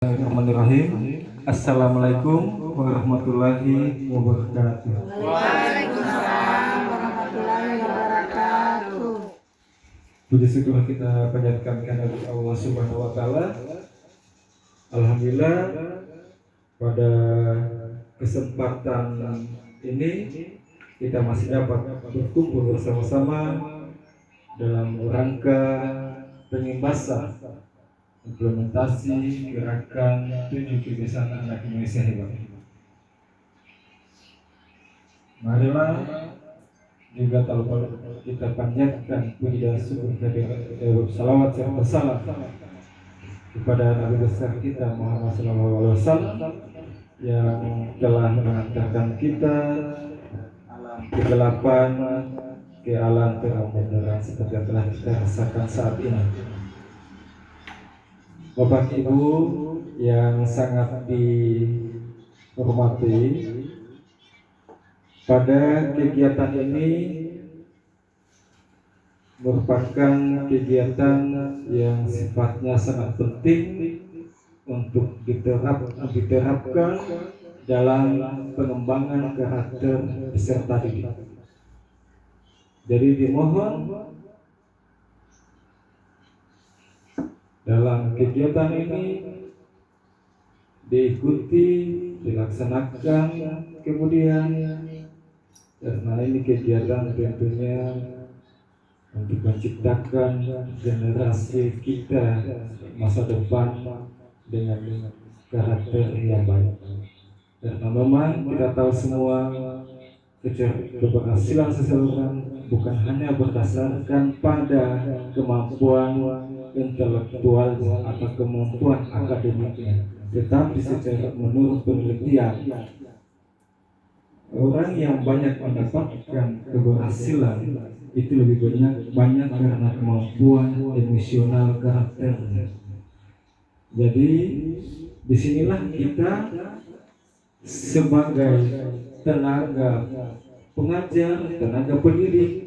Bismillahirrahmanirrahim. Assalamualaikum warahmatullahi wabarakatuh. Waalaikumsalam warahmatullahi wabarakatuh. Puji syukur kita panjatkan kepada Allah Subhanahu wa taala. Alhamdulillah pada kesempatan ini kita masih dapat berkumpul bersama-sama dalam rangka pengimbasan implementasi gerakan 7 kebiasaan anak Indonesia hebat. Marilah juga kita panjatkan puji dan syukur salawat serta salam kepada Nabi besar kita Muhammad SAW yang telah mengantarkan kita kegelapan ke alam terang benderang seperti yang telah kita rasakan saat ini. Bapak Ibu yang sangat dihormati, pada kegiatan ini merupakan kegiatan yang sifatnya sangat penting untuk diterapkan dalam pengembangan karakter peserta didik. Jadi dimohon dalam kegiatan ini diikuti, dilaksanakan, kemudian karena ini kegiatan tentunya untuk menciptakan generasi kita masa depan dengan karakter yang baik. Karena memang kita tahu semua keberhasilan seseorang bukan hanya berdasarkan pada kemampuan intelektual atau kemampuan akademiknya, tetapi secara menurut penelitian orang yang banyak mendapatkan keberhasilan itu lebih banyak karena kemampuan emosional karakternya. Jadi disinilah kita sebagai tenaga pengajar, tenaga pendidik,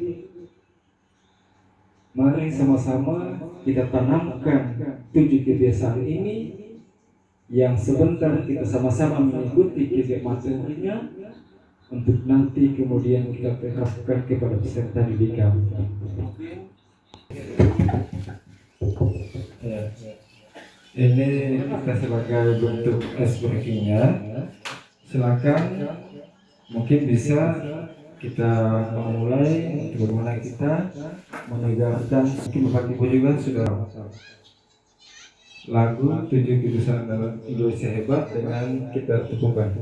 mari sama-sama kita tanamkan 7 kebiasaan ini yang sebentar kita sama-sama mengikuti materinya untuk nanti kemudian kita terapkan kepada peserta didik kami. Ini kita sebagai bentuk ice breakingnya. Silakan mungkin bisa kita memulai bagaimana kita menegakkan, mungkin Bapak Ibu juga sudah lagu 7 kebiasaan Indonesia hebat dengan kita tepungkan.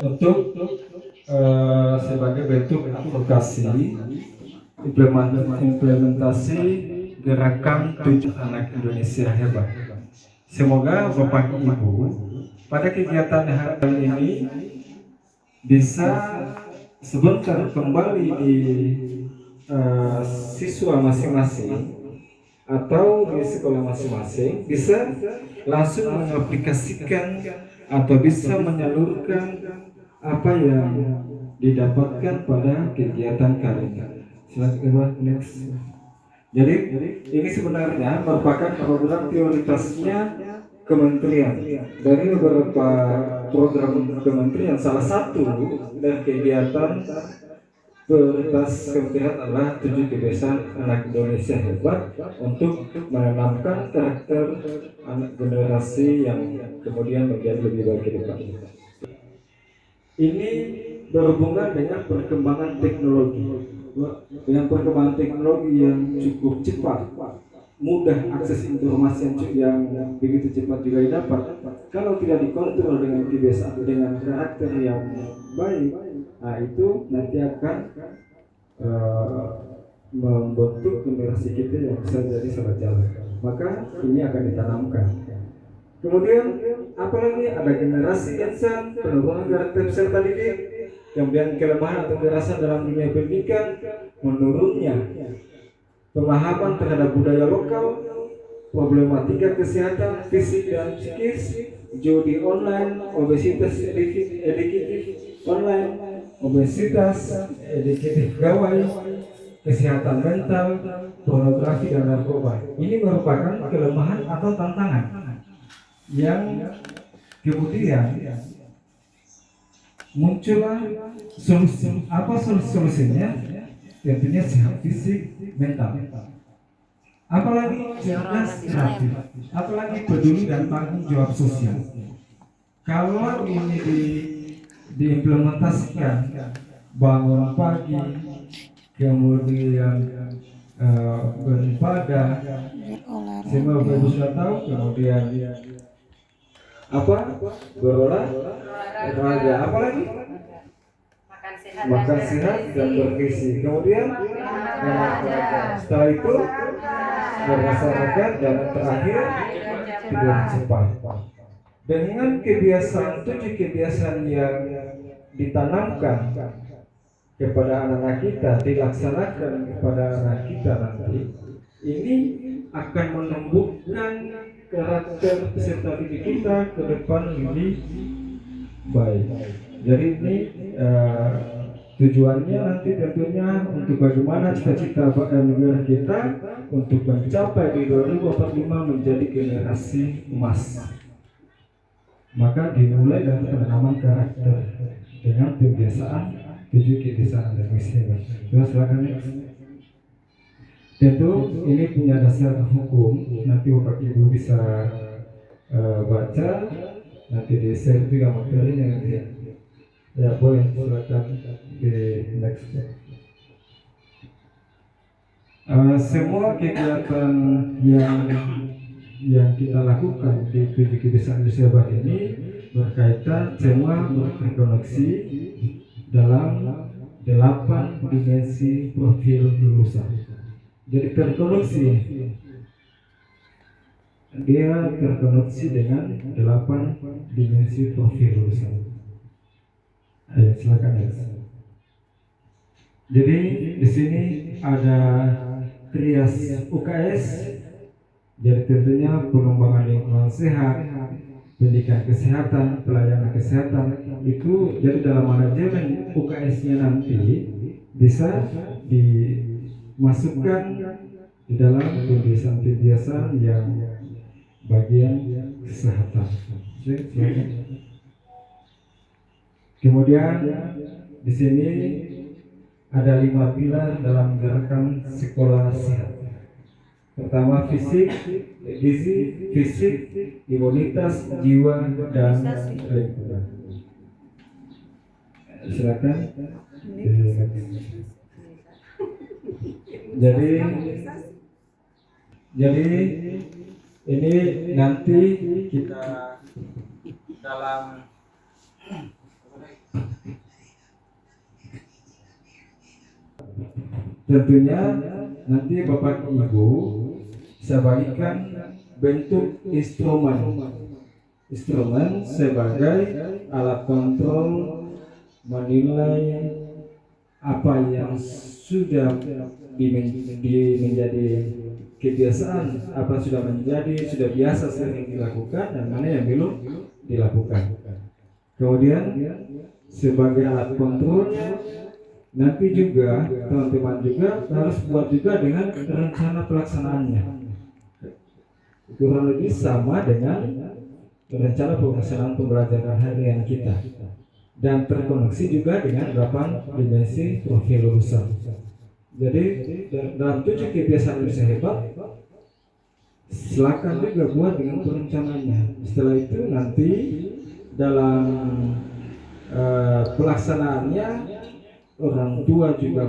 Untuk sebagai bentuk advokasi implementasi gerakan 7 anak Indonesia hebat. Semoga Bapak Ibu pada kegiatan hari ini bisa sebentar kembali di siswa masing-masing atau di sekolah masing-masing, bisa langsung mengaplikasikan atau bisa menyalurkan apa yang didapatkan pada kegiatan kali ini. Silakan next. Jadi ini sebenarnya merupakan program prioritasnya kementerian. Dari beberapa program kementerian, salah satu dari kegiatan prioritas kementerian adalah 7 kebiasaan anak Indonesia hebat untuk menanamkan karakter anak generasi yang kemudian menjadi lebih baik ke depan. Ini berhubungan dengan perkembangan teknologi. Dengan perkembangan teknologi yang cukup cepat, mudah akses informasi yang begitu cepat juga didapat. Kalau tidak dikontrol dengan kebiasaan, dengan karakter yang baik, nah itu nanti akan membentuk generasi kita yang bisa jadi salah jalan. Maka ini akan ditanamkan. Kemudian apalagi ada generasi insan, penurunan karakter peserta didik, kemudian kelemahan atau kekerasan dalam dunia pendidikan, menurunnya pemahaman terhadap budaya lokal, problematika kesehatan fisik dan psikis, judi online, obesitas edukatif online, obesitas edukatif gawai, kesehatan mental, pornografi dan narkoba. Ini merupakan kelemahan atau tantangan yang kemudian muncullah solusinya? Tentunya sehat fisik, mental. Apalagi cerdas kreatif, apalagi peduli dan tanggung jawab sosial. Kalau ini diimplementasikan, bangun pagi, kemudian beribadah, semua Bapak sudah tahu, kemudian berolahraga, apalagi makan sehat dan bergizi. Kemudian setelah itu bermasyarakat dan terakhir tidur cepat. Dengan tujuh kebiasaan yang ditanamkan kepada anak-anak kita, dilaksanakan kepada anak kita nanti, ini akan menumbuhkan karakter peserta didik kita ke depan lebih baik. Jadi ini tujuannya nanti tentunya untuk bagaimana cita-cita negara kita untuk mencapai di 2045 menjadi generasi emas. Maka dimulai dari penanaman karakter dengan kebiasaan, 7 kebiasaan dan misi. Silakan. Tentu ini punya dasar hukum, nanti Bapak Ibu bisa baca, nanti di share juga materinya nanti. Ya boleh, silakan di next. Semua kegiatan yang kita lakukan di 7 kebiasaan Indonesia ini berkaitan semua berkoneksi dalam 8 dimensi profil lulusan. Jadi terkoneksi, dia terkoneksi dengan 8 dimensi profil lulusan. Ayo silakan ya. Jadi di sini ada trias UKS. Jadi tentunya pengembangan lingkungan sehat, pendidikan kesehatan, pelayanan kesehatan itu. Jadi dalam manajemen UKS-nya nanti bisa dimasukkan di dalam kebiasaan-kebiasaan yang bagian kesehatan. Kemudian di sini ada 5 pilar dalam gerakan sekolah sehat. Pertama fisik, gizi, fisik, imunitas, jiwa dan lingkungan. Silakan. Jadi ini nanti kita dalam tentunya nanti Bapak Ibu saya bagikan bentuk instrumen sebagai alat kontrol menilai apa yang sudah menjadi kebiasaan, apa sudah biasa sering dilakukan dan mana yang belum dilakukan. Kemudian sebagai alat kontrolnya nanti juga teman-teman juga harus buat juga dengan rencana pelaksanaannya. Kurang lebih sama dengan rencana pelaksanaan pembelajaran harian kita dan terkoneksi juga dengan 8 dimensi profil lulusan. Jadi dalam 7 kebiasaan Indonesia hebat, silakan juga buat dengan perencanaannya. Setelah itu nanti dalam pelaksanaannya orang tua juga